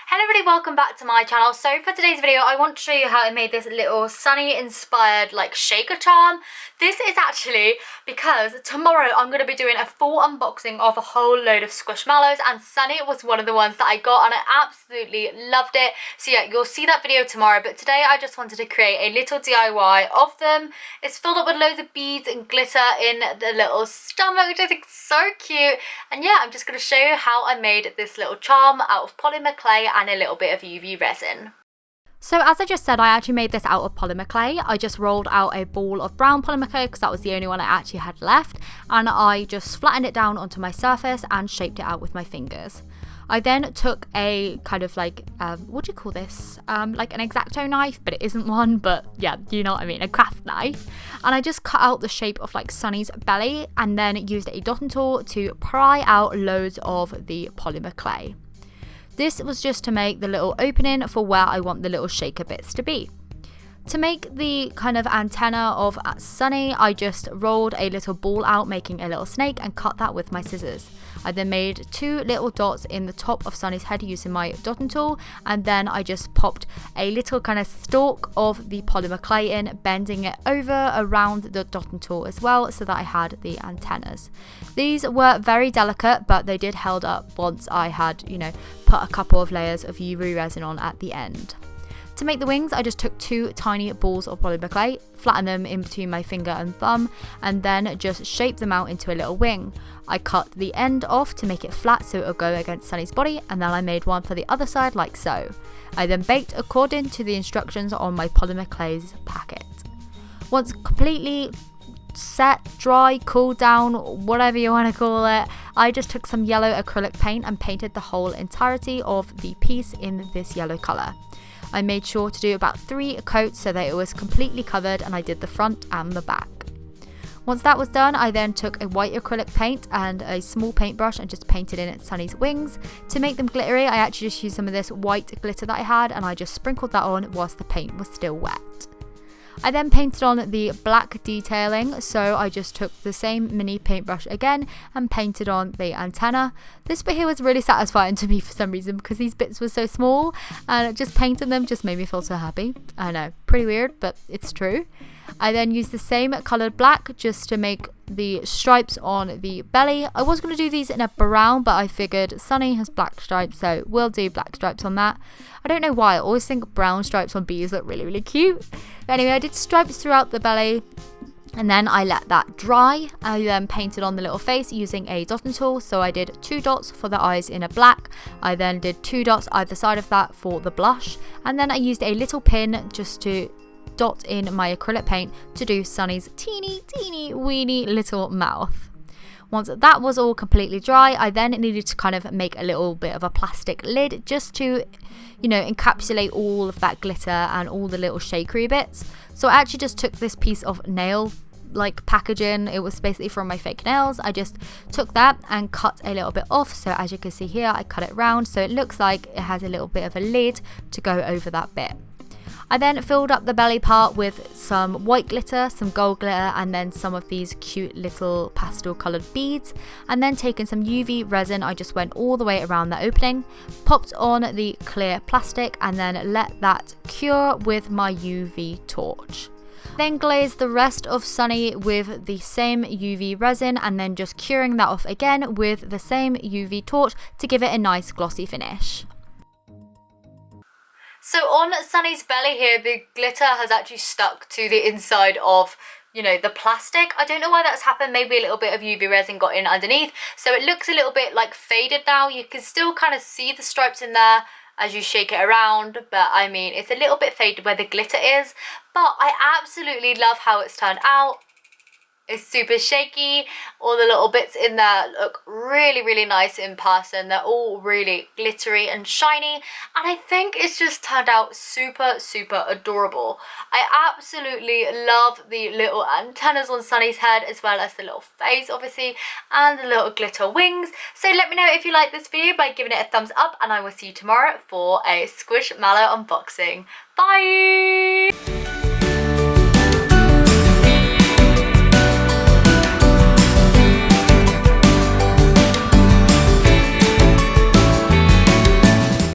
Hello everybody, welcome back to my channel. So for today's video, I want to show you how I made this little Sunny inspired like shaker charm. This is actually because tomorrow I'm going to be doing a full unboxing of a whole load of squishmallows, and Sunny was one of the ones that I got and I absolutely loved it. So yeah, you'll see that video tomorrow, but today I just wanted to create a little DIY of them. It's filled up with loads of beads and glitter in the little stomach, which I think is so cute. And yeah, I'm just going to show you how I made this little charm out of polymer clay and a little bit of UV resin. So as I just said, I actually made this out of polymer clay. I just rolled out a ball of brown polymer clay because that was the only one I actually had left, and I just flattened it down onto my surface and shaped it out with my fingers. I then took a kind of like, what do you call this? Like an X-Acto knife, but it isn't one, but yeah, you know what I mean, a craft knife. And I just cut out the shape of like Sunny's belly and then used a dotting tool to pry out loads of the polymer clay. This was just to make the little opening for where I want the little shaker bits to be. To make the kind of antenna of Sunny, I just rolled a little ball out, making a little snake, and cut that with my scissors. I then made two little dots in the top of Sunny's head using my dotting tool, and then I just popped a little kind of stalk of the polymer clay in, bending it over around the dotting tool as well so that I had the antennas. These were very delicate, but they did hold up once I had, put a couple of layers of UV resin on at the end. To make the wings, I just took two tiny balls of polymer clay, flattened them in between my finger and thumb, and then just shaped them out into a little wing. I cut the end off to make it flat so it would go against Sunny's body, and then I made one for the other side like so. I then baked according to the instructions on my polymer clay's packet. Once completely set, dry, cooled down, whatever you want to call it, I just took some yellow acrylic paint and painted the whole entirety of the piece in this yellow colour. I made sure to do about 3 coats so that it was completely covered, and I did the front and the back. Once that was done, I then took a white acrylic paint and a small paintbrush and just painted in Sunny's wings. To make them glittery, I actually just used some of this white glitter that I had, and I just sprinkled that on whilst the paint was still wet. I then painted on the black detailing, so I just took the same mini paintbrush again and painted on the antenna. This bit here was really satisfying to me for some reason because these bits were so small, and just painting them just made me feel so happy. I know, pretty weird, but it's true. I then used the same coloured black just to make the stripes on the belly. I was going to do these in a brown, but I figured Sunny has black stripes, so we'll do black stripes on that. I don't know why, I always think brown stripes on bees look really, really cute. But anyway, I did stripes throughout the belly, and then I let that dry. I then painted on the little face using a dotting tool, so I did 2 dots for the eyes in a black. I then did 2 dots either side of that for the blush, and then I used a little pin just to dot in my acrylic paint to do Sunny's teeny weeny little mouth. Once that was all completely dry, I then needed to kind of make a little bit of a plastic lid just to, encapsulate all of that glitter and all the little shakery bits. So I actually just took this piece of nail like packaging. It was basically from my fake nails. I just took that and cut a little bit off, so as you can see here, I cut it round so it looks like it has a little bit of a lid to go over that bit. I then filled up the belly part with some white glitter, some gold glitter, and then some of these cute little pastel coloured beads. And then taking some UV resin, I just went all the way around the opening, popped on the clear plastic, and then let that cure with my UV torch. Then glazed the rest of Sunny with the same UV resin, and then just curing that off again with the same UV torch to give it a nice glossy finish. So on Sunny's belly here, the glitter has actually stuck to the inside of, the plastic. I don't know why that's happened. Maybe a little bit of UV resin got in underneath. So it looks a little bit like faded now. You can still kind of see the stripes in there as you shake it around. But I mean, it's a little bit faded where the glitter is. But I absolutely love how it's turned out. It's super shaky. All the little bits in there look really, really nice in person. They're all really glittery and shiny. And I think it's just turned out super, super adorable. I absolutely love the little antennas on Sunny's head, as well as the little face, obviously, and the little glitter wings. So let me know if you like this video by giving it a thumbs up, and I will see you tomorrow for a squishmallow unboxing. Bye!